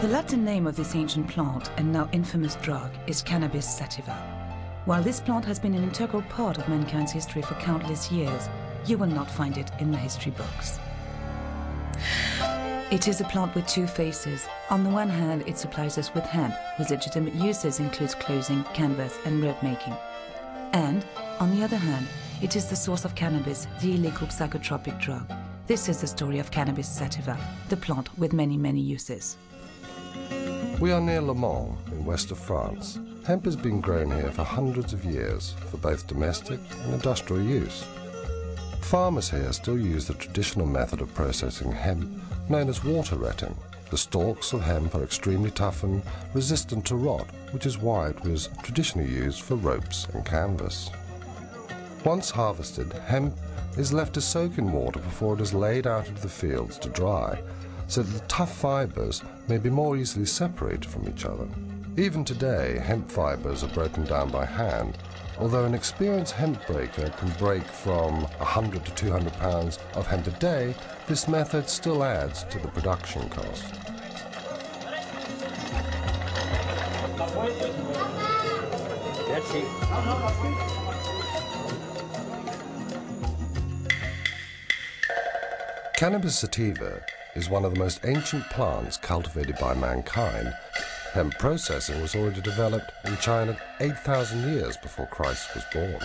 The Latin name of this ancient plant and now infamous drug is Cannabis sativa. While this plant has been an integral part of mankind's history for countless years, you will not find it in the history books. It is a plant with two faces. On the one hand, it supplies us with hemp, whose legitimate uses includes clothing, canvas and rope making. And, on the other hand, it is the source of cannabis, the illegal psychotropic drug. This is the story of Cannabis sativa, the plant with many, many uses. We are near Le Mans, in west of France. Hemp has been grown here for hundreds of years, for both domestic and industrial use. Farmers here still use the traditional method of processing hemp, known as water retting. The stalks of hemp are extremely tough and resistant to rot, which is why it was traditionally used for ropes and canvas. Once harvested, hemp is left to soak in water before it is laid out into the fields to dry, so that the tough fibres may be more easily separated from each other. Even today, hemp fibres are broken down by hand, although an experienced hemp breaker can break from 100 to 200 pounds of hemp a day. This method still adds to the production cost. Cannabis sativa is one of the most ancient plants cultivated by mankind. Hemp processing was already developed in China 8,000 years before Christ was born.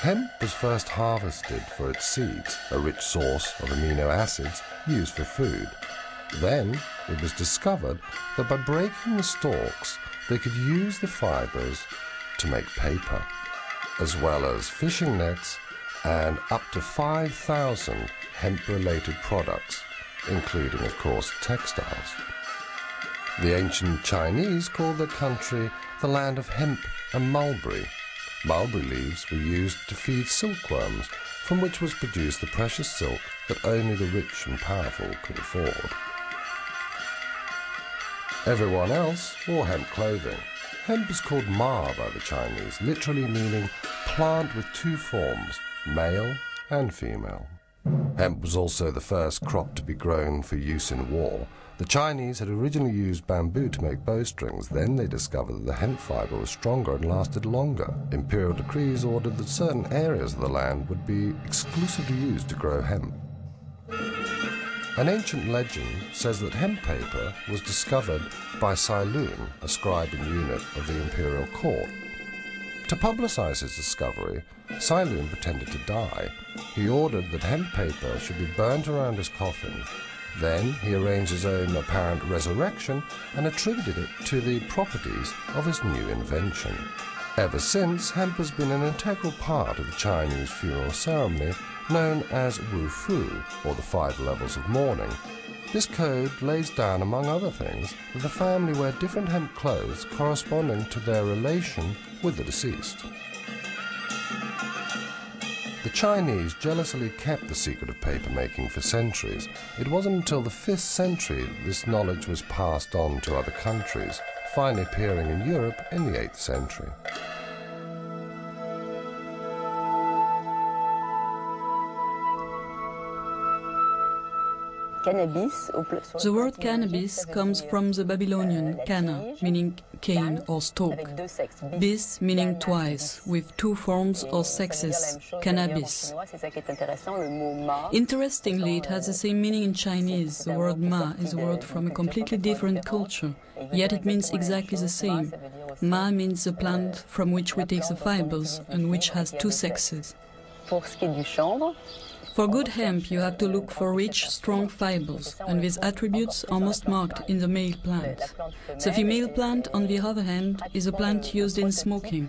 Hemp was first harvested for its seeds, a rich source of amino acids used for food. Then it was discovered that by breaking the stalks, they could use the fibers to make paper, as well as fishing nets and up to 5,000 hemp-related products, including, of course, textiles. The ancient Chinese called their country the land of hemp and mulberry. Mulberry leaves were used to feed silkworms, from which was produced the precious silk that only the rich and powerful could afford. Everyone else wore hemp clothing. Hemp is called ma by the Chinese, literally meaning plant with two forms, male and female. Hemp was also the first crop to be grown for use in war. The Chinese had originally used bamboo to make bowstrings. Then they discovered that the hemp fibre was stronger and lasted longer. Imperial decrees ordered that certain areas of the land would be exclusively used to grow hemp. An ancient legend says that hemp paper was discovered by Cai Lun, a scribe and eunuch of the imperial court. To publicize his discovery, Cai Lun pretended to die. He ordered that hemp paper should be burnt around his coffin. Then he arranged his own apparent resurrection and attributed it to the properties of his new invention. Ever since, hemp has been an integral part of the Chinese funeral ceremony known as Wu Fu, or the 5 levels of mourning. This code lays down, among other things, that the family wear different hemp clothes corresponding to their relation with the deceased. The Chinese jealously kept the secret of papermaking for centuries. It wasn't until the 5th century that this knowledge was passed on to other countries, finally appearing in Europe in the 8th century. The word cannabis comes from the Babylonian canna, meaning cane or stalk, bis meaning twice, with 2 forms or sexes, cannabis. Interestingly, it has the same meaning in Chinese. The word ma is a word from a completely different culture, yet it means exactly the same. Ma means the plant from which we take the fibers and which has 2 sexes. For good hemp, you have to look for rich, strong fibers, and these attributes are most marked in the male plant. The female plant, on the other hand, is a plant used in smoking,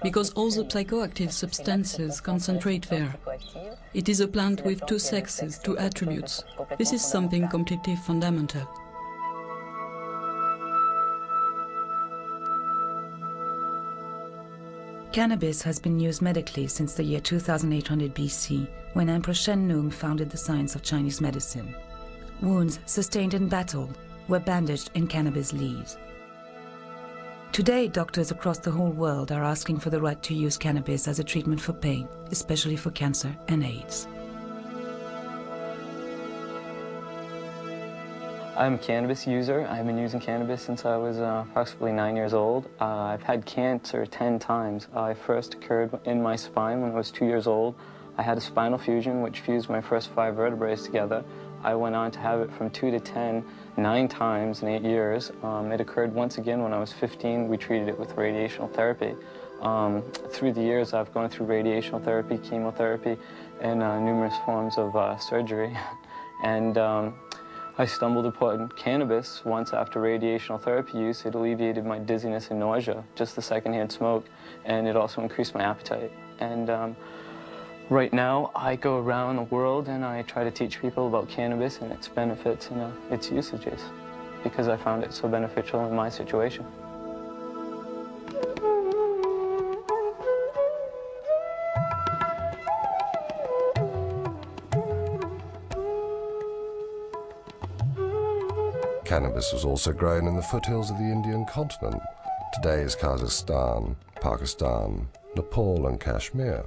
because all the psychoactive substances concentrate there. It is a plant with 2 sexes, 2 attributes. This is something completely fundamental. Cannabis has been used medically since the year 2800 BC, when Emperor Shen Nung founded the science of Chinese medicine. Wounds sustained in battle were bandaged in cannabis leaves. Today, doctors across the whole world are asking for the right to use cannabis as a treatment for pain, especially for cancer and AIDS. I'm a cannabis user. I've been using cannabis since I was approximately 9 years old. I've had cancer 10 times. I first occurred in my spine when I was 2 years old. I had a spinal fusion which fused my first 5 vertebrae together. I went on to have it from 2 to 10, 9 times in 8 years. It occurred once again when I was 15. We treated it with radiational therapy. Through the years, I've gone through radiational therapy, chemotherapy, and numerous forms of surgery. And I stumbled upon cannabis once after radiational therapy use. It alleviated my dizziness and nausea, just the secondhand smoke, and it also increased my appetite. And right now, I go around the world and I try to teach people about cannabis and its benefits and its usages, because I found it so beneficial in my situation. Cannabis was also grown in the foothills of the Indian continent, today's Kazakhstan, Pakistan, Nepal and Kashmir.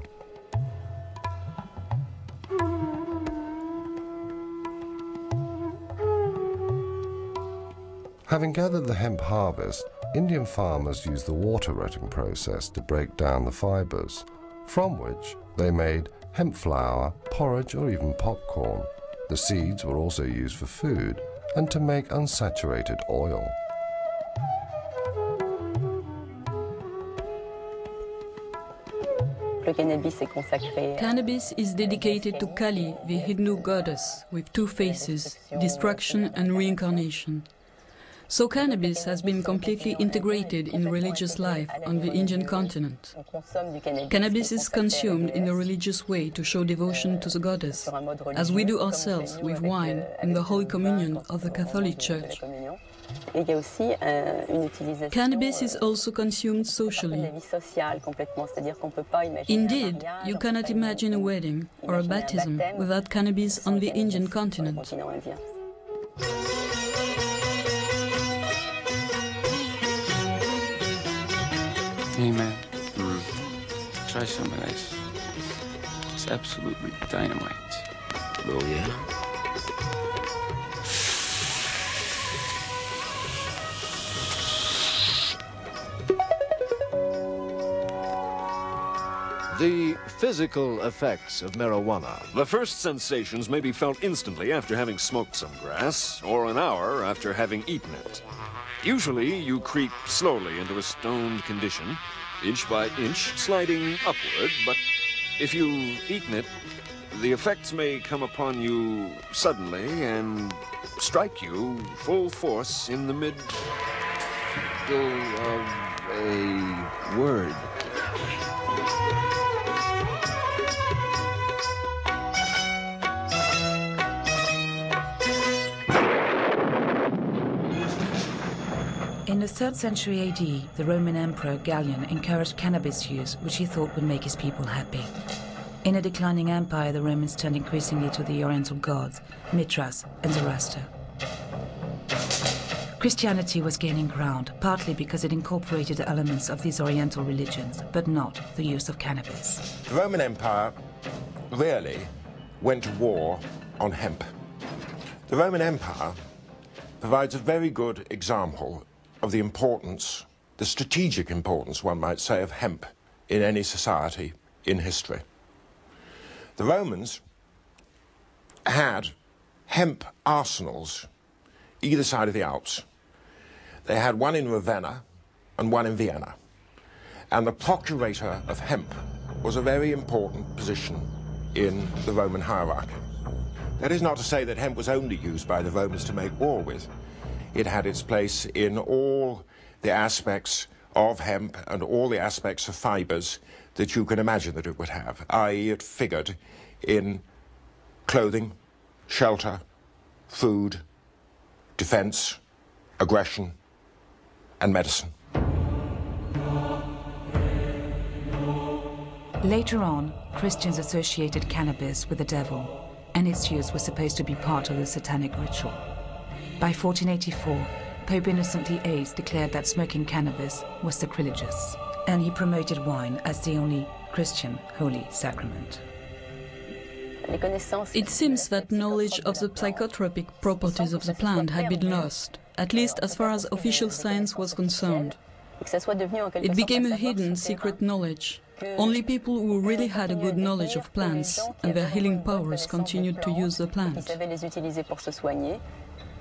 Having gathered the hemp harvest, Indian farmers used the water rotting process to break down the fibres, from which they made hemp flour, porridge or even popcorn. The seeds were also used for food and to make unsaturated oil. Cannabis is dedicated to Kali, the Hindu goddess, with 2 faces, destruction and reincarnation. So cannabis has been completely integrated in religious life on the Indian continent. Cannabis is consumed in a religious way to show devotion to the goddess, as we do ourselves with wine in the Holy Communion of the Catholic Church. Cannabis is also consumed socially. Indeed, you cannot imagine a wedding or a baptism without cannabis on the Indian continent. Hey man, try some of this. It's absolutely dynamite. Oh yeah? The physical effects of marijuana. The first sensations may be felt instantly after having smoked some grass, or an hour after having eaten it. Usually, you creep slowly into a stoned condition, inch by inch, sliding upward, but if you've eaten it, the effects may come upon you suddenly and strike you full force in the middle of a word. In the 3rd century AD, the Roman Emperor Gallian encouraged cannabis use, which he thought would make his people happy. In a declining empire, the Romans turned increasingly to the Oriental gods, Mithras and Zoroaster. Christianity was gaining ground, partly because it incorporated elements of these Oriental religions, but not the use of cannabis. The Roman Empire really went to war on hemp. The Roman Empire provides a very good example of the importance, the strategic importance, one might say, of hemp in any society in history. The Romans had hemp arsenals either side of the Alps. They had one in Ravenna and one in Vienna. And the procurator of hemp was a very important position in the Roman hierarchy. That is not to say that hemp was only used by the Romans to make war with. It had its place in all the aspects of hemp and all the aspects of fibers that you can imagine that it would have, i.e. it figured in clothing, shelter, food, defense, aggression, and medicine. Later on, Christians associated cannabis with the devil, and its use was supposed to be part of the satanic ritual. By 1484, Pope Innocent VIII declared that smoking cannabis was sacrilegious, and he promoted wine as the only Christian holy sacrament. It seems that knowledge of the psychotropic properties of the plant had been lost, at least as far as official science was concerned. It became a hidden, secret knowledge. Only people who really had a good knowledge of plants and their healing powers continued to use the plant.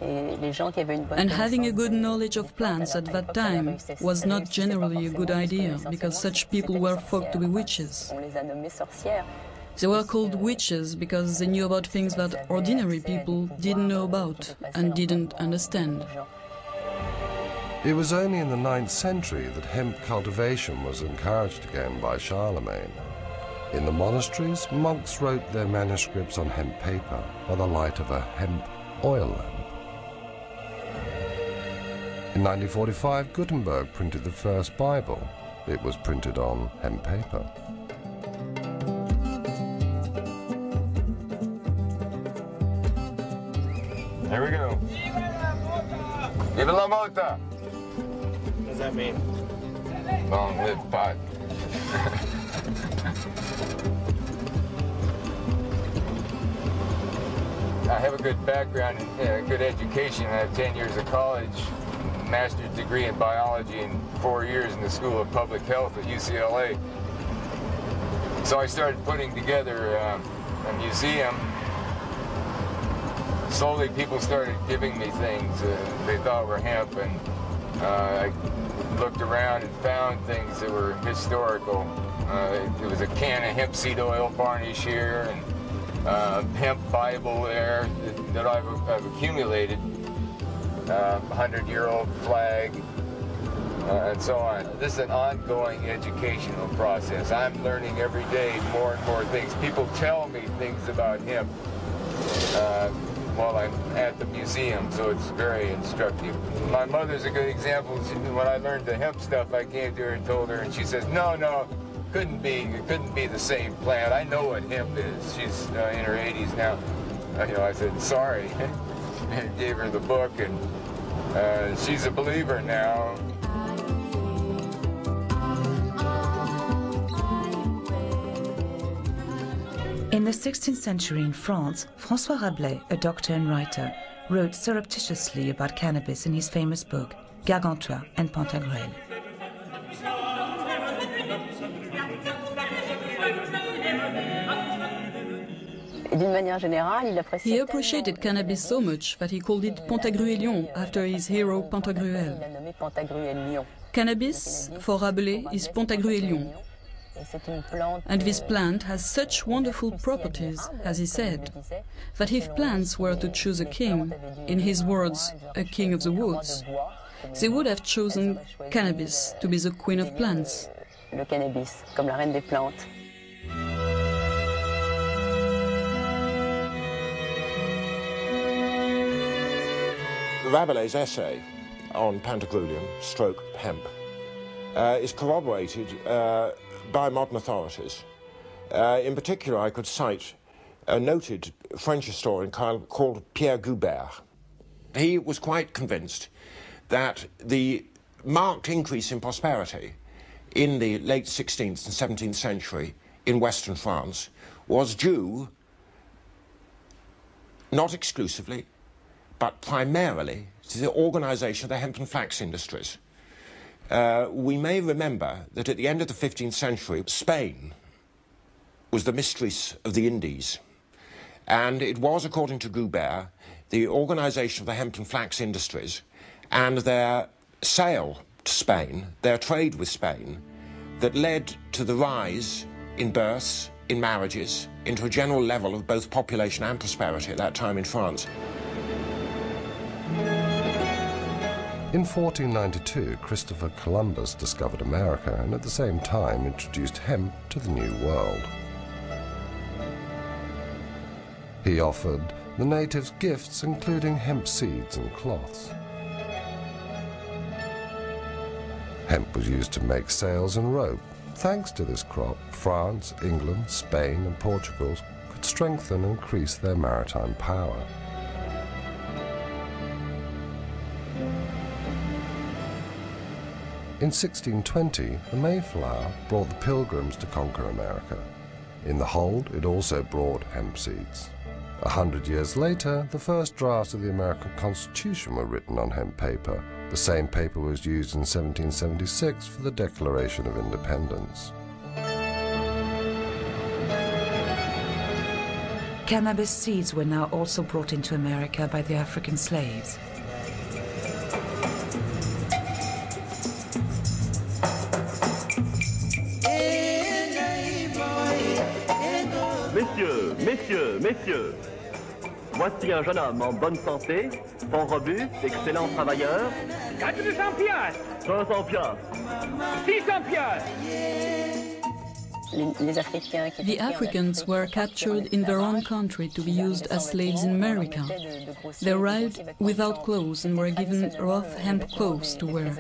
And having a good knowledge of plants at that time was not generally a good idea, because such people were thought to be witches. They were called witches because they knew about things that ordinary people didn't know about and didn't understand. It was only in the 9th century that hemp cultivation was encouraged again by Charlemagne. In the monasteries, monks wrote their manuscripts on hemp paper by the light of a hemp oil lamp. In 1945, Gutenberg printed the first Bible. It was printed on hemp paper. Here we go. Viva la mota! What does that mean? Long live pot. I have a good background and good education. I have 10 years of college, master's degree in biology, and 4 years in the School of Public Health at UCLA. So I started putting together a museum. Slowly people started giving me things they thought were hemp, and I looked around and found things that were historical. There was a can of hemp seed oil varnish here, and hemp Bible there that I've accumulated, 100-year-old flag, and so on. This is an ongoing educational process. I'm learning every day more and more things. People tell me things about hemp while I'm at the museum, so it's very instructive. My mother's a good example. When I learned the hemp stuff, I came to her and told her, and she says, no, it couldn't be the same plant. I know what hemp is. She's in her 80s now. I said, sorry. And gave her the book, and she's a believer now. In the 16th century in France, François Rabelais, a doctor and writer, wrote surreptitiously about cannabis in his famous book, Gargantua and Pantagruel. He appreciated cannabis so much that he called it Pantagruelion after his hero Pantagruel. Cannabis, for Rabelais, is Pantagruelion. And this plant has such wonderful properties, as he said, that if plants were to choose a king, in his words, a king of the woods, they would have chosen cannabis to be the queen of plants. Rabelais' essay on Pantagruelion/hemp is corroborated by modern authorities. In particular, I could cite a noted French historian called Pierre Goubert. He was quite convinced that the marked increase in prosperity in the late 16th and 17th century in Western France was due, not exclusively, but primarily to the organisation of the hemp and flax industries. We may remember that at the end of the 15th century, Spain was the mistress of the Indies. And it was, according to Goubert, the organisation of the hemp and flax industries and their sale to Spain, their trade with Spain, that led to the rise in births, in marriages, into a general level of both population and prosperity at that time in France. In 1492, Christopher Columbus discovered America and at the same time introduced hemp to the New World. He offered the natives gifts including hemp seeds and cloths. Hemp was used to make sails and rope. Thanks to this crop, France, England, Spain and Portugal could strengthen and increase their maritime power. In 1620, the Mayflower brought the Pilgrims to conquer America. In the hold, it also brought hemp seeds. 100 years later, the first drafts of the American Constitution were written on hemp paper. The same paper was used in 1776 for the Declaration of Independence. Cannabis seeds were now also brought into America by the African slaves. Messieurs, voici un jeune homme en bonne santé, fort robuste, excellent travailleur. 400 piastres. 500 piastres. 600 piastres. The Africans were captured in their own country to be used as slaves in America. They arrived without clothes and were given rough hemp clothes to wear.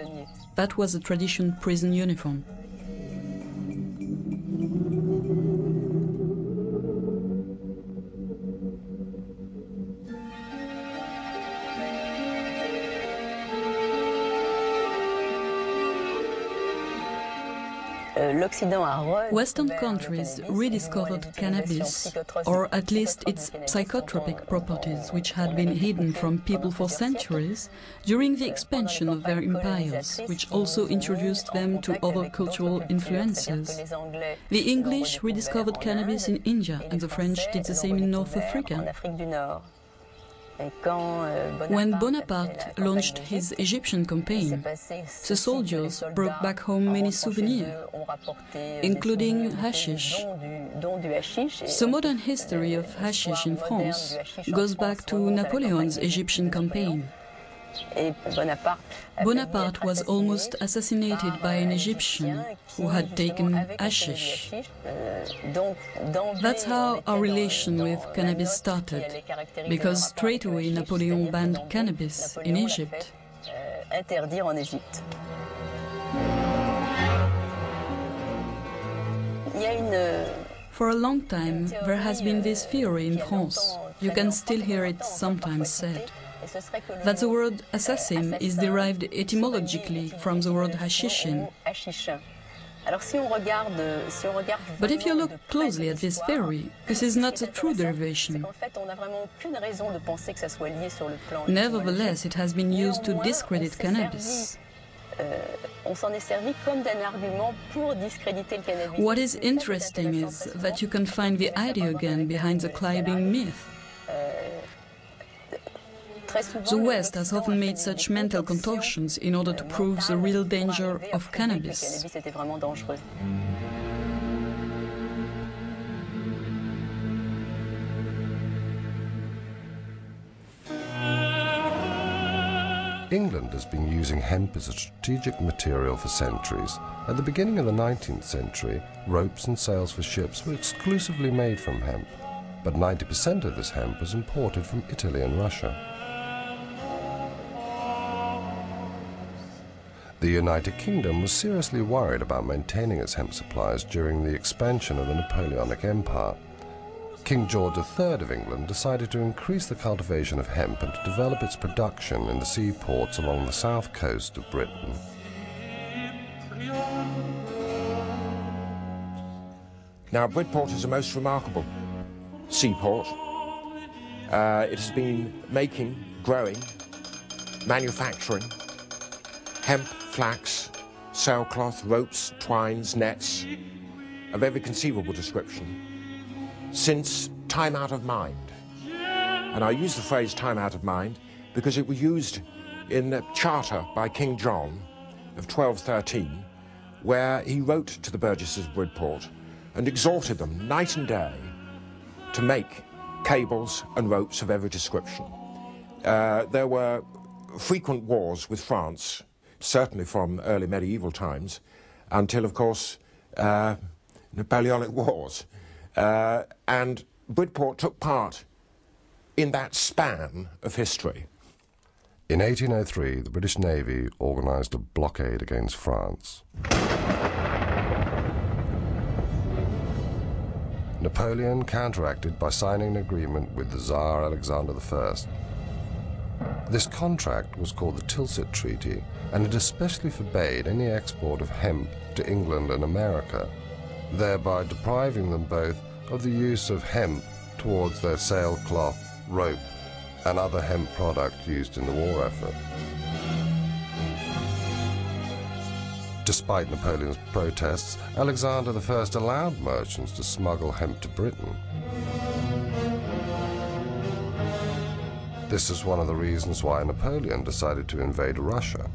That was a traditional prison uniform. Western countries rediscovered cannabis, or at least its psychotropic properties, which had been hidden from people for centuries, during the expansion of their empires, which also introduced them to other cultural influences. The English rediscovered cannabis in India, and the French did the same in North Africa. When Bonaparte launched his Egyptian campaign, the soldiers brought back home many souvenirs, including hashish. The modern history of hashish in France goes back to Napoleon's Egyptian campaign. Bonaparte was almost assassinated by an Egyptian who had taken hashish. That's how our relation with cannabis started, because straight away Napoleon banned cannabis in Egypt. For a long time, there has been this theory in France, you can still hear it sometimes said, that the word assassin is derived etymologically from the word hashishin. But if you look closely at this theory, this is not a true derivation. Nevertheless, it has been used to discredit cannabis. What is interesting is that you can find the idea again behind the climbing myth. The West has often made such mental contortions in order to prove the real danger of cannabis. England has been using hemp as a strategic material for centuries. At the beginning of the 19th century, ropes and sails for ships were exclusively made from hemp, but 90% of this hemp was imported from Italy and Russia. The United Kingdom was seriously worried about maintaining its hemp supplies during the expansion of the Napoleonic Empire. King George III of England decided to increase the cultivation of hemp and to develop its production in the seaports along the south coast of Britain. Now, Bridport is a most remarkable seaport. It has been making, growing, manufacturing hemp, flax, sailcloth, ropes, twines, nets of every conceivable description since time out of mind. And I use the phrase time out of mind because it was used in a charter by King John of 1213, where he wrote to the burgesses of Bridport and exhorted them night and day to make cables and ropes of every description. There were frequent wars with France, certainly from early medieval times, until, of course, Napoleonic Wars. And Bridport took part in that span of history. In 1803, the British Navy organised a blockade against France. Napoleon counteracted by signing an agreement with the Tsar Alexander I. This contract was called the Tilsit Treaty, and it especially forbade any export of hemp to England and America, thereby depriving them both of the use of hemp towards their sailcloth, rope, and other hemp product used in the war effort. Despite Napoleon's protests, Alexander I allowed merchants to smuggle hemp to Britain. This is one of the reasons why Napoleon decided to invade Russia.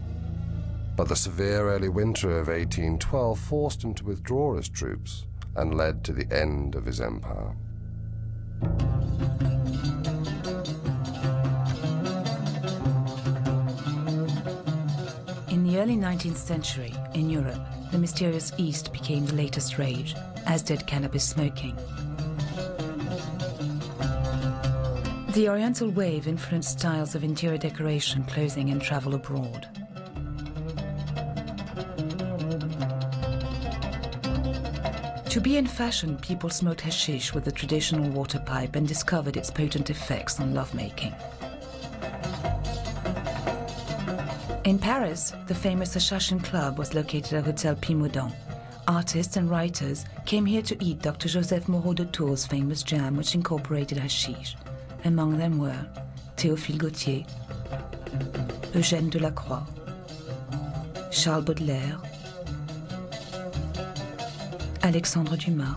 But the severe early winter of 1812 forced him to withdraw his troops and led to the end of his empire. In the early 19th century, in Europe, the mysterious East became the latest rage, as did cannabis smoking. The Oriental wave influenced styles of interior decoration, clothing, and travel abroad. To be in fashion, people smoked hashish with the traditional water pipe and discovered its potent effects on lovemaking. In Paris, the famous Assassin Club was located at Hotel Pimodon. Artists and writers came here to eat Dr. Joseph Moreau de Tours' famous jam, which incorporated hashish. Among them were Théophile Gautier, Eugène Delacroix, Charles Baudelaire, Alexandre Dumas,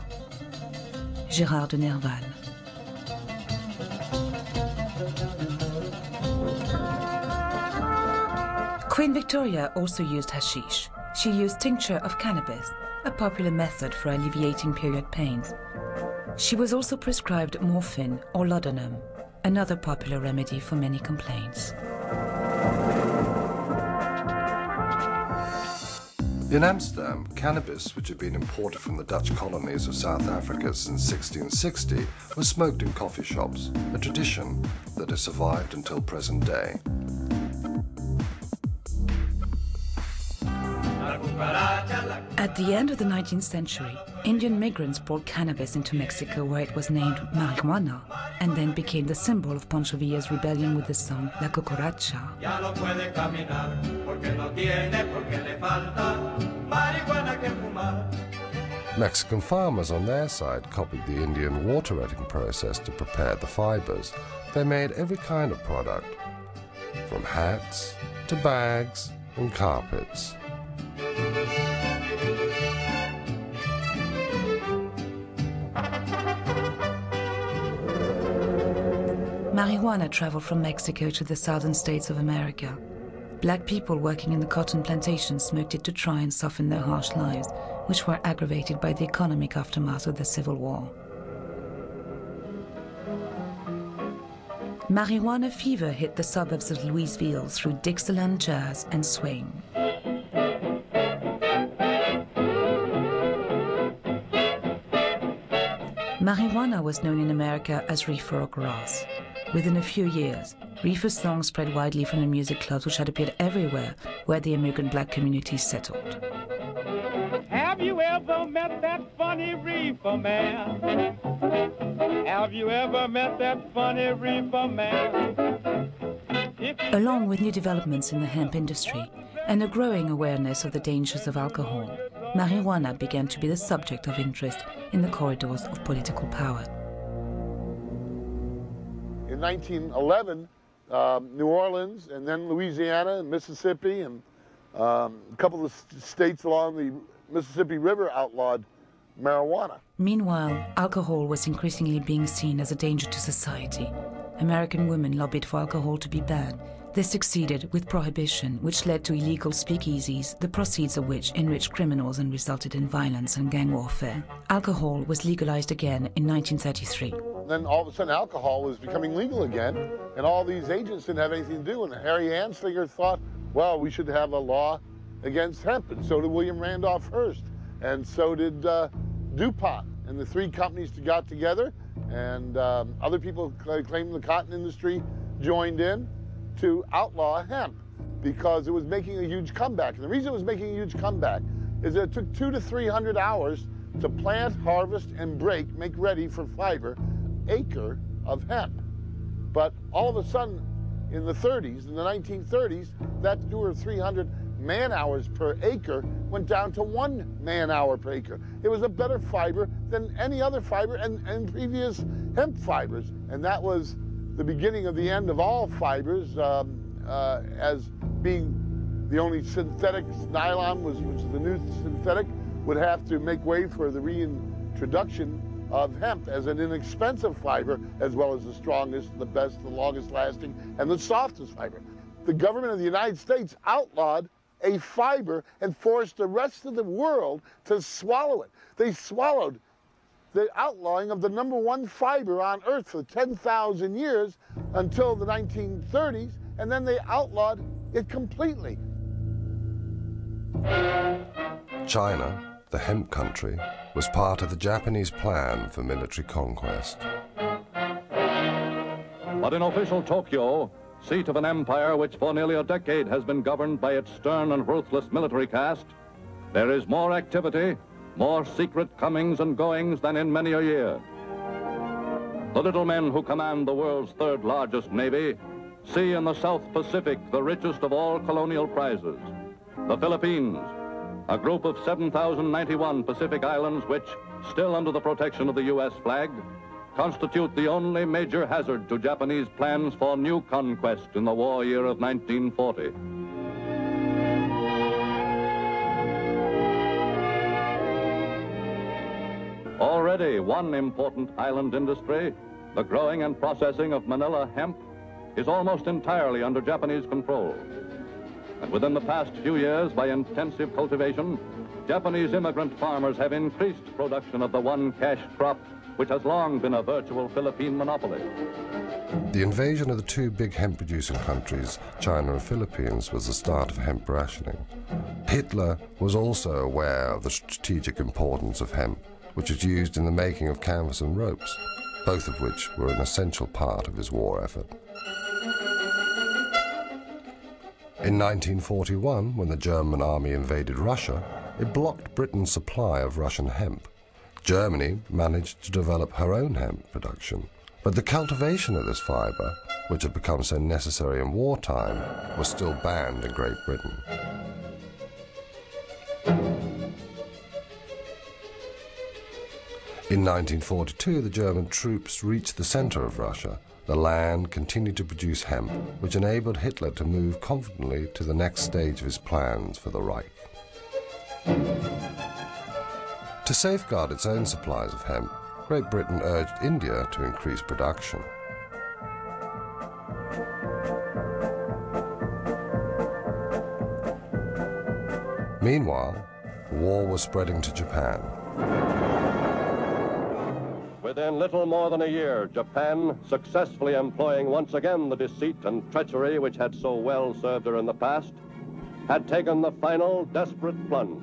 Gérard de Nerval. Queen Victoria also used hashish. She used tincture of cannabis, a popular method for alleviating period pains. She was also prescribed morphine or laudanum, another popular remedy for many complaints. In Amsterdam, cannabis, which had been imported from the Dutch colonies of South Africa since 1660, was smoked in coffee shops, a tradition that has survived until present day. At the end of the 19th century, Indian migrants brought cannabis into Mexico, where it was named marijuana, and then became the symbol of Pancho Villa's rebellion with the song La Cucaracha. Mexican farmers on their side copied the Indian water retting process to prepare the fibers. They made every kind of product, from hats to bags and carpets. Marijuana traveled from Mexico to the southern states of America. Black people working in the cotton plantations smoked it to try and soften their harsh lives, which were aggravated by the economic aftermath of the Civil War. Marijuana fever hit the suburbs of Louisville through Dixieland jazz and swing. Marijuana was known in America as reefer or grass. Within a few years, reefer songs spread widely from the music clubs which had appeared everywhere where the immigrant black communities settled. Have you ever met that funny reefer man? Have you ever met that funny reefer man? Along with new developments in the hemp industry and a growing awareness of the dangers of alcohol, marijuana began to be the subject of interest in the corridors of political power. In 1911, New Orleans and then Louisiana and Mississippi and a couple of states along the Mississippi River outlawed marijuana. Meanwhile, alcohol was increasingly being seen as a danger to society. American women lobbied for alcohol to be banned. They succeeded with prohibition, which led to illegal speakeasies, the proceeds of which enriched criminals and resulted in violence and gang warfare. Alcohol was legalized again in 1933. Then all of a sudden alcohol was becoming legal again, and all these agents didn't have anything to do, and Harry Anslinger thought, well, we should have a law against hemp, and so did William Randolph Hearst, and so did DuPont, and the three companies got together, and other people claiming the cotton industry joined in to outlaw hemp because it was making a huge comeback. And the reason it was making a huge comeback is that it took 200 to 300 hours to plant, harvest, and make ready for fiber acre of hemp. But all of a sudden, in the 1930s, that 200 or 300 man-hours per acre went down to 1 man-hour per acre. It was a better fiber than any other fiber and previous hemp fibers. And that was the beginning of the end of all fibers, as being the only synthetic. Nylon was the new synthetic, would have to make way for the reintroduction of hemp as an inexpensive fiber, as well as the strongest, the best, the longest lasting, and the softest fiber. The government of the United States outlawed a fiber and forced the rest of the world to swallow it. They swallowed the outlawing of the #1 fiber on Earth for 10,000 years until the 1930s, and then they outlawed it completely. China, the hemp country, was part of the Japanese plan for military conquest. But in official Tokyo, seat of an empire which for nearly a decade has been governed by its stern and ruthless military caste, there is more activity, more secret comings and goings than in many a year. The little men who command the world's third largest navy see in the South Pacific the richest of all colonial prizes. The Philippines, a group of 7,091 Pacific islands which, still under the protection of the U.S. flag, constitute the only major hazard to Japanese plans for new conquest in the war year of 1940. Already one important island industry, the growing and processing of Manila hemp, is almost entirely under Japanese control. And within the past few years, by intensive cultivation, Japanese immigrant farmers have increased production of the one cash crop which has long been a virtual Philippine monopoly. The invasion of the two big hemp-producing countries, China and Philippines, was the start of hemp rationing. Hitler was also aware of the strategic importance of hemp, which was used in the making of canvas and ropes, both of which were an essential part of his war effort. In 1941, when the German army invaded Russia, it blocked Britain's supply of Russian hemp. Germany managed to develop her own hemp production, but the cultivation of this fiber, which had become so necessary in wartime, was still banned in Great Britain. In 1942, the German troops reached the center of Russia. The land continued to produce hemp, which enabled Hitler to move confidently to the next stage of his plans for the Reich. To safeguard its own supplies of hemp, Great Britain urged India to increase production. Meanwhile, war was spreading to Japan. Within little more than a year, Japan, successfully employing once again the deceit and treachery which had so well served her in the past, had taken the final desperate plunge.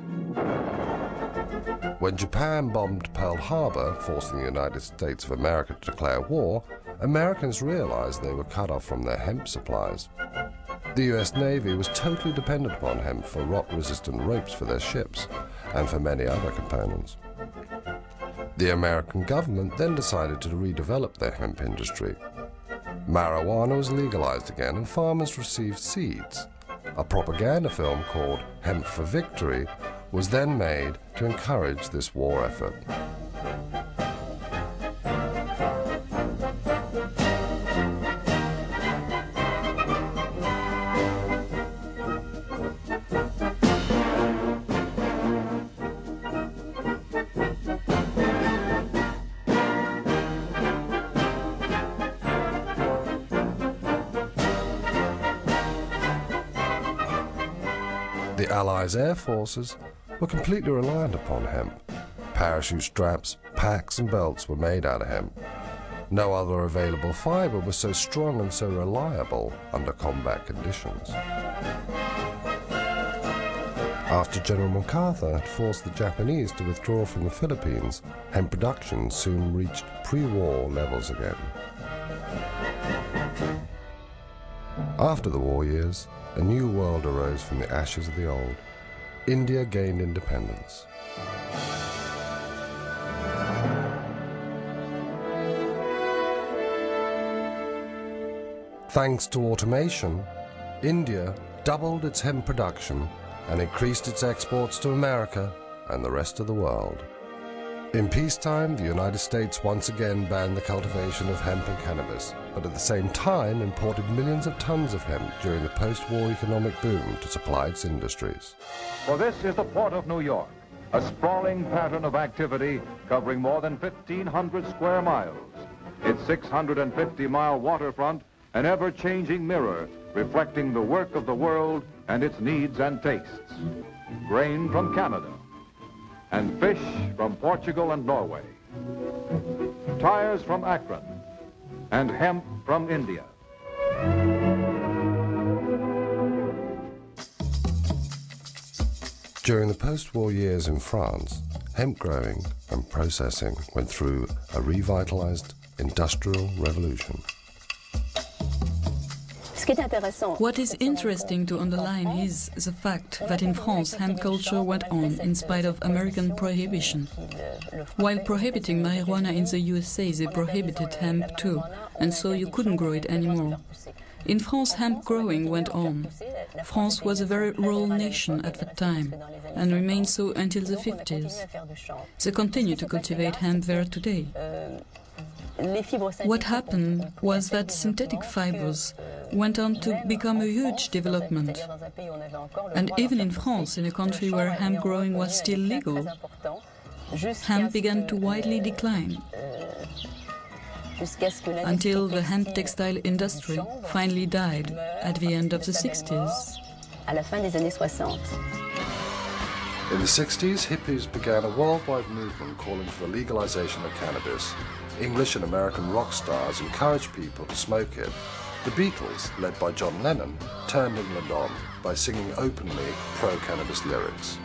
When Japan bombed Pearl Harbor, forcing the United States of America to declare war, Americans realized they were cut off from their hemp supplies. The U.S. Navy was totally dependent upon hemp for rot-resistant ropes for their ships and for many other components. The American government then decided to redevelop their hemp industry. Marijuana was legalized again and farmers received seeds. A propaganda film called Hemp for Victory was then made to encourage this war effort. The Allies' air forces were completely reliant upon hemp. Parachute straps, packs and belts were made out of hemp. No other available fiber was so strong and so reliable under combat conditions. After General MacArthur had forced the Japanese to withdraw from the Philippines, hemp production soon reached pre-war levels again. After the war years, a new world arose from the ashes of the old. India gained independence. Thanks to automation, India doubled its hemp production and increased its exports to America and the rest of the world. In peacetime, the United States once again banned the cultivation of hemp and cannabis, but at the same time imported millions of tons of hemp during the post-war economic boom to supply its industries. For this is the Port of New York, a sprawling pattern of activity covering more than 1,500 square miles. Its 650-mile waterfront, an ever-changing mirror reflecting the work of the world and its needs and tastes. Grain from Canada, and fish from Portugal and Norway. Tires from Akron, and hemp from India. During the post-war years in France, hemp growing and processing went through a revitalized industrial revolution. What is interesting to underline is the fact that in France hemp culture went on in spite of American prohibition. While prohibiting marijuana in the USA, they prohibited hemp too, and so you couldn't grow it anymore. In France, hemp growing went on. France was a very rural nation at that time, and remained so until the 50s. They continue to cultivate hemp there today. What happened was that synthetic fibers went on to become a huge development. And even in France, in a country where hemp growing was still legal, hemp began to widely decline, until the hemp textile industry finally died at the end of the 60s. In the 60s, hippies began a worldwide movement calling for the legalization of cannabis. English and American rock stars encouraged people to smoke it. The Beatles, led by John Lennon, turned England on by singing openly pro-cannabis lyrics.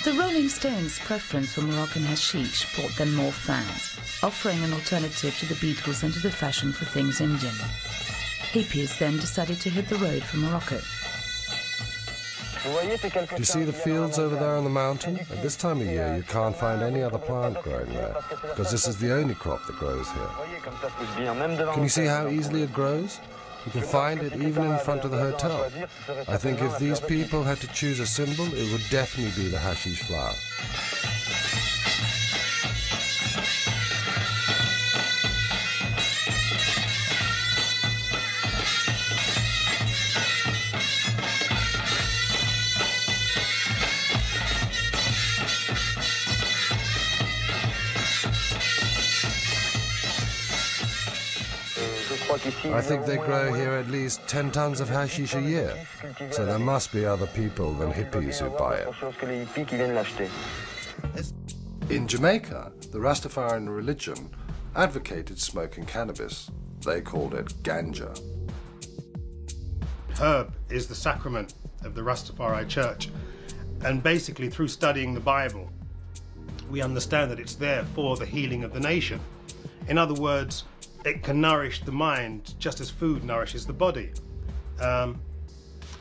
The Rolling Stones' preference for Moroccan hashish brought them more fans, offering an alternative to the Beatles and to the fashion for things Indian. Hippies then decided to hit the road for Morocco. Do you see the fields over there on the mountain? At this time of year, you can't find any other plant growing there, because this is the only crop that grows here. Can you see how easily it grows? You can find it even in front of the hotel. I think if these people had to choose a symbol, it would definitely be the hashish flower. I think they grow here at least 10 tons of hashish a year, so there must be other people than hippies who buy it. In Jamaica, the Rastafarian religion advocated smoking cannabis. They called it ganja. Herb is the sacrament of the Rastafari Church, and basically through studying the Bible, we understand that it's there for the healing of the nation. In other words, it can nourish the mind just as food nourishes the body.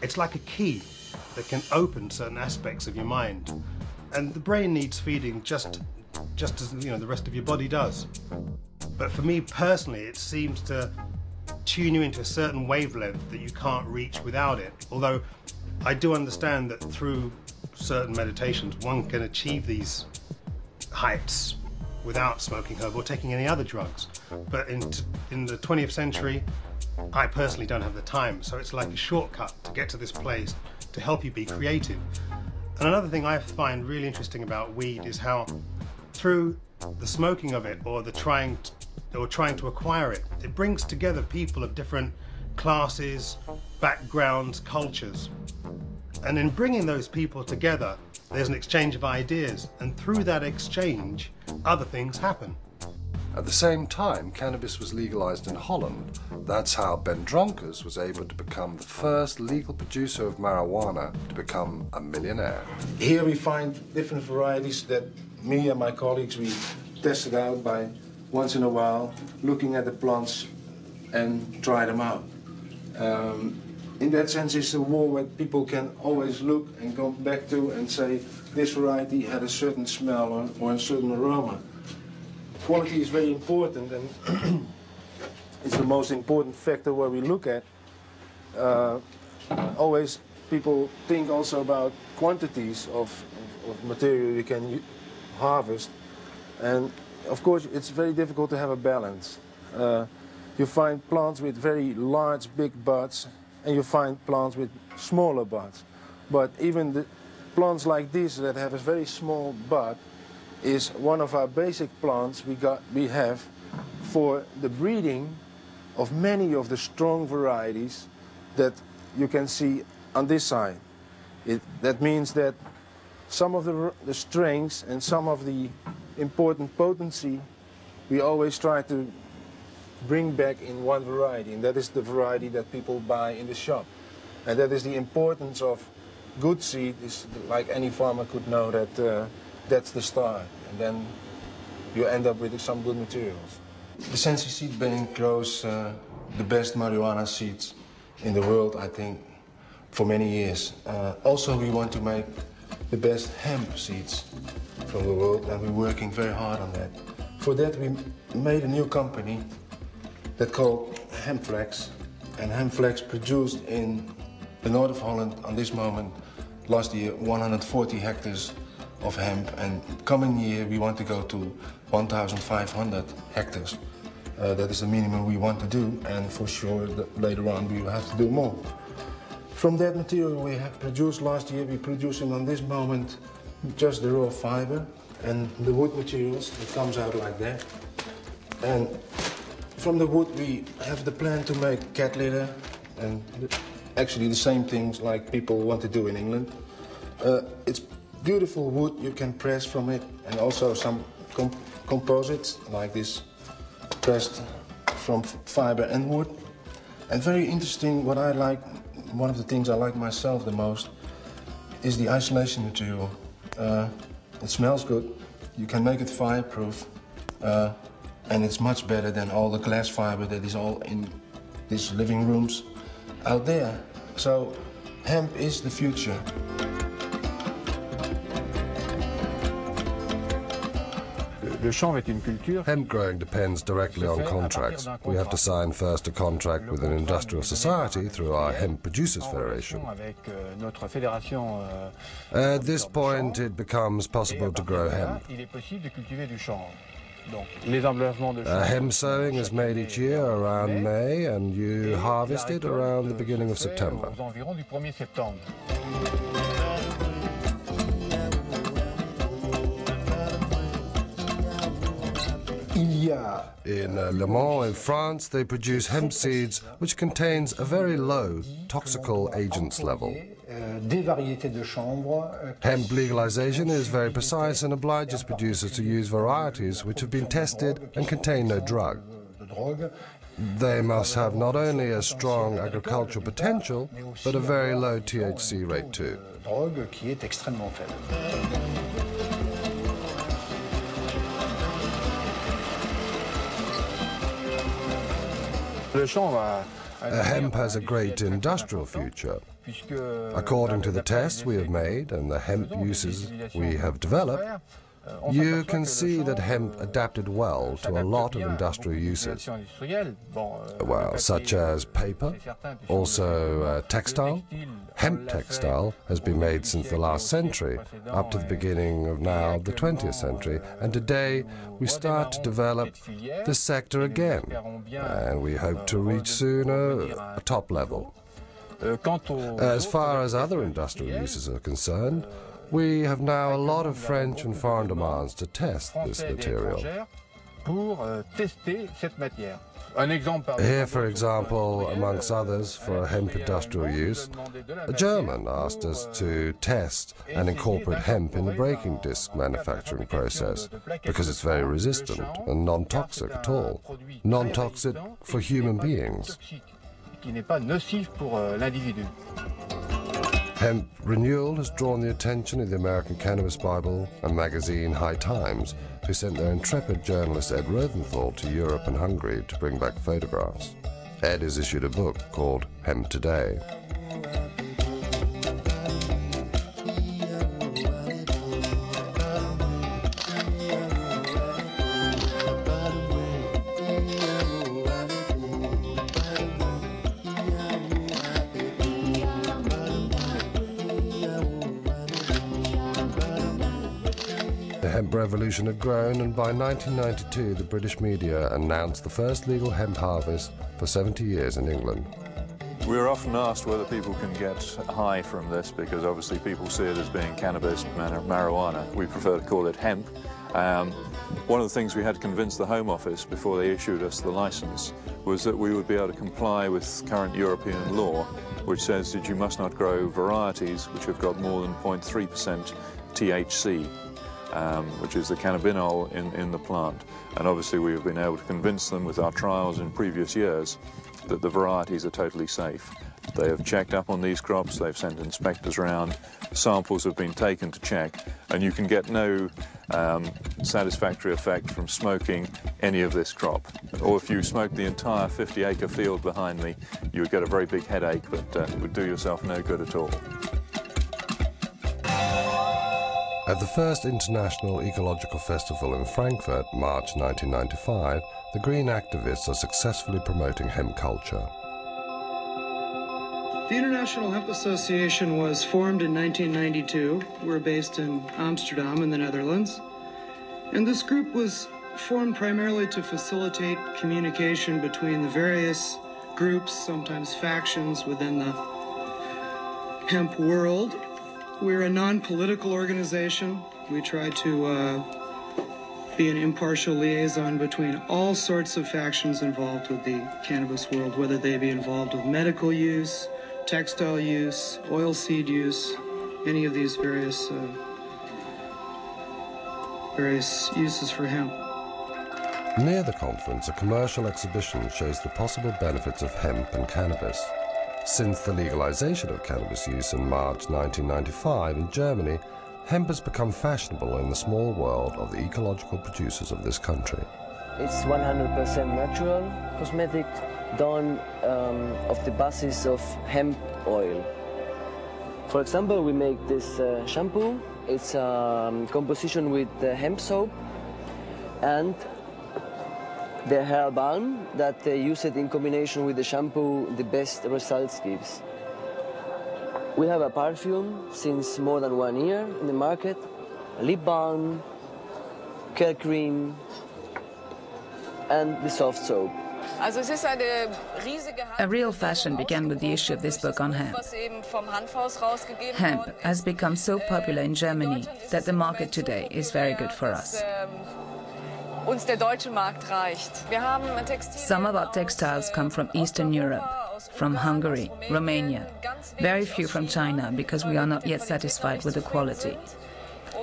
It's like a key that can open certain aspects of your mind, and the brain needs feeding just as the rest of your body does. But for me personally, it seems to tune you into a certain wavelength that you can't reach without it. Although I do understand that through certain meditations, one can achieve these heights without smoking herb or taking any other drugs. But in the 20th century, I personally don't have the time, so it's like a shortcut to get to this place to help you be creative. And another thing I find really interesting about weed is how through the smoking of it or the trying to acquire it, it brings together people of different classes, backgrounds, cultures. And in bringing those people together, there's an exchange of ideas, and through that exchange, other things happen. At the same time, cannabis was legalized in Holland. That's how Ben Dronkers was able to become the first legal producer of marijuana to become a millionaire. Here we find different varieties that me and my colleagues, we tested out by once in a while, looking at the plants and try them out. in that sense, it's a war where people can always look and go back to and say, this variety had a certain smell or a certain aroma. Quality is very important, and it's the most important factor where we look at. Always people think also about quantities of material you can harvest, and of course it's very difficult to have a balance. You find plants with very large, big buds, and you find plants with smaller buds. But even the plants like this that have a very small bud is one of our basic plants we have for the breeding of many of the strong varieties that you can see on this side. That means that some of the strengths and some of the important potency we always try to bring back in one variety, and that is the variety that people buy in the shop. And that is the importance of good seed, is like any farmer could know that that's the start, and then you end up with some good materials. The Sensi Seed Bank grows the best marijuana seeds in the world, I think, for many years. Also, we want to make the best hemp seeds from the world, and we're working very hard on that. For that, we made a new company that's called Hempflex, and Hempflex produced in the north of Holland on this moment, last year, 140 hectares of hemp, and coming year we want to go to 1,500 hectares. That is the minimum we want to do, and for sure that later on we will have to do more. From that material we have produced last year, we're producing on this moment just the raw fiber and the wood materials. It comes out like that. And from the wood we have the plan to make cat litter, and actually the same things like people want to do in England. It's beautiful wood you can press from it, and also some composites like this pressed from fiber and wood. And very interesting, what I like, one of the things I like myself the most is the isolation material. It smells good, you can make it fireproof, and it's much better than all the glass fiber that is all in these living rooms out there. So hemp is the future. Hemp growing depends directly on contracts. We have to sign first a contract with an industrial society through our Hemp Producers Federation. At this point, it becomes possible to grow hemp. Hemp sowing is made each year around May, and you harvest it around the beginning of September. In Le Mans in France, they produce hemp seeds which contains a very low toxical agents level. Hemp legalization is very precise and obliges producers to use varieties which have been tested and contain no drug. They must have not only a strong agricultural potential, but a very low THC rate too. Hemp has a great industrial future. According to the tests we have made and the hemp uses we have developed, you can see that hemp adapted well to a lot of industrial uses, well, such as paper, also textile. Hemp textile has been made since the last century, up to the beginning of now the 20th century, and today we start to develop this sector again, and we hope to reach soon a top level. As far as other industrial uses are concerned, we have now a lot of French and foreign demands to test this material. Here, for example, amongst others, for hemp industrial use, a German asked us to test and incorporate hemp in the braking disc manufacturing process, because it's very resistant and non-toxic at all. Non-toxic for human beings. Hemp renewal has drawn the attention of the American Cannabis Bible and magazine High Times, who sent their intrepid journalist Ed Rosenthal to Europe and Hungary to bring back photographs. Ed has issued a book called Hemp Today. The hemp revolution had grown, and by 1992 the British media announced the first legal hemp harvest for 70 years in England. We're often asked whether people can get high from this, because obviously people see it as being cannabis, marijuana. We prefer to call it hemp. One of the things we had to convince the Home Office before they issued us the licence was that we would be able to comply with current European law, which says that you must not grow varieties which have got more than 0.3% THC. Which is the cannabinol in the plant. And obviously we have been able to convince them with our trials in previous years that the varieties are totally safe. They have checked up on these crops, they've sent inspectors around, samples have been taken to check, and you can get no satisfactory effect from smoking any of this crop. Or if you smoke the entire 50-acre field behind me, you would get a very big headache, but would do yourself no good at all. At the first International Ecological Festival in Frankfurt, March 1995, the green activists are successfully promoting hemp culture. The International Hemp Association was formed in 1992. We're based in Amsterdam in the Netherlands. And this group was formed primarily to facilitate communication between the various groups, sometimes factions, within the hemp world. We're a non-political organization. We try to be an impartial liaison between all sorts of factions involved with the cannabis world, whether they be involved with medical use, textile use, oilseed use, any of these various uses for hemp. Near the conference, a commercial exhibition shows the possible benefits of hemp and cannabis. Since the legalization of cannabis use in March 1995 in Germany, hemp has become fashionable in the small world of the ecological producers of this country. It's 100% natural cosmetic done of the basis of hemp oil. For example, we make this shampoo. It's a composition with hemp soap and the hair balm that they use it in combination with the shampoo, the best results gives. We have a perfume since more than 1 year in the market, a lip balm, care cream, and the soft soap. A real fashion began with the issue of this book on hemp. Hemp has become so popular in Germany that the market today is very good for us. Some of our textiles come from Eastern Europe, from Hungary, Romania, very few from China because we are not yet satisfied with the quality.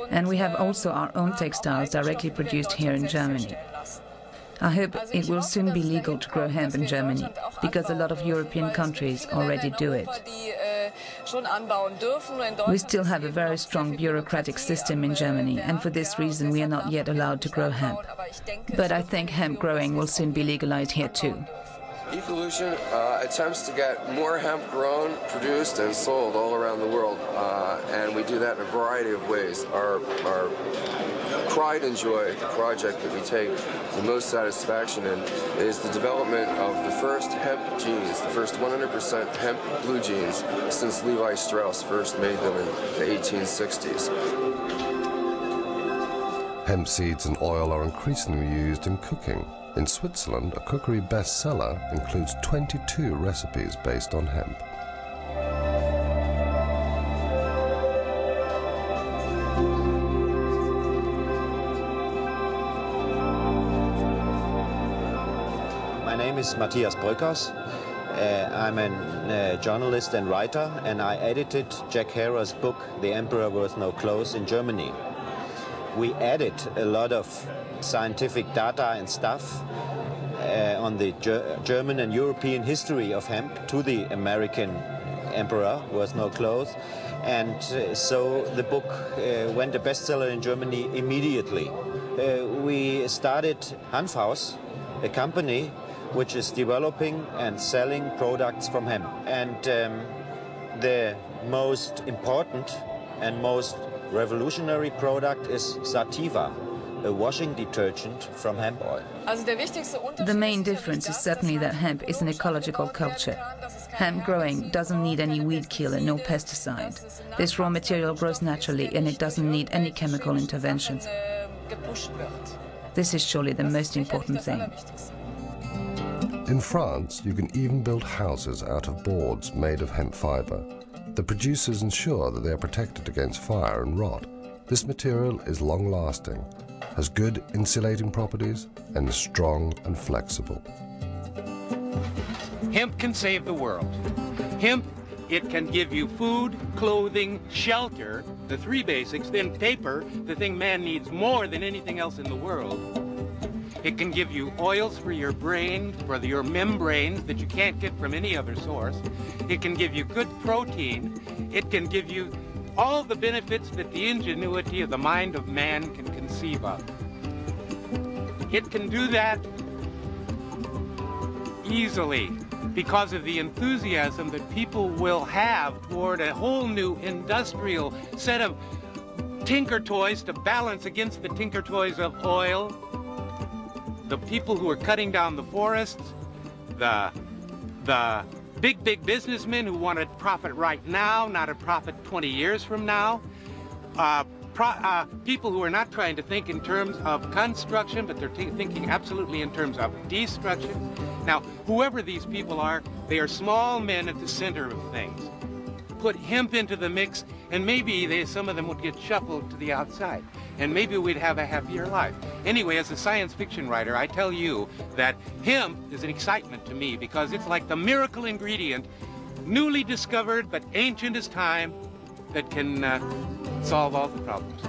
And we have also our own textiles directly produced here in Germany. I hope it will soon be legal to grow hemp in Germany, because a lot of European countries already do it. We still have a very strong bureaucratic system in Germany, and for this reason we are not yet allowed to grow hemp. But I think hemp growing will soon be legalized here too. Ecolution attempts to get more hemp grown, produced, and sold all around the world, and we do that in a variety of ways. Our pride and joy, the project that we take the most satisfaction in, is the development of the first hemp jeans, the first 100% hemp blue jeans since Levi Strauss first made them in the 1860s. Hemp seeds and oil are increasingly used in cooking. In Switzerland, a cookery bestseller includes 22 recipes based on hemp. My name is Matthias Bröckers. I'm a journalist and writer, and I edited Jack Herer's book, The Emperor Wears No Clothes, in Germany. We added a lot of scientific data and stuff on the German and European history of hemp to the American Emperor Wears No Clothes, and so the book went a bestseller in Germany immediately. We started Hanfhaus, a company which is developing and selling products from hemp, and the most important and most revolutionary product is sativa, a washing detergent from hemp oil. The main difference is certainly that hemp is an ecological culture. Hemp growing doesn't need any weed killer, no pesticide. This raw material grows naturally and it doesn't need any chemical interventions. This is surely the most important thing. In France, you can even build houses out of boards made of hemp fiber. The producers ensure that they are protected against fire and rot. This material is long-lasting, has good insulating properties, and is strong and flexible. Hemp can save the world. Hemp, it can give you food, clothing, shelter, the three basics, then paper, the thing man needs more than anything else in the world. It can give you oils for your brain, for your membranes that you can't get from any other source. It can give you good protein. It can give you all the benefits that the ingenuity of the mind of man can conceive of. It can do that easily because of the enthusiasm that people will have toward a whole new industrial set of tinker toys to balance against the tinker toys of oil. The people who are cutting down the forests, the big businessmen who want to profit right now, not a profit 20 years from now. People who are not trying to think in terms of construction, but they're thinking absolutely in terms of destruction. Now, whoever these people are, they are small men at the center of things. Put hemp into the mix, and maybe some of them would get shuffled to the outside, and maybe we'd have a happier life. Anyway, as a science fiction writer, I tell you that hemp is an excitement to me because it's like the miracle ingredient, newly discovered but ancient as time, that can solve all the problems.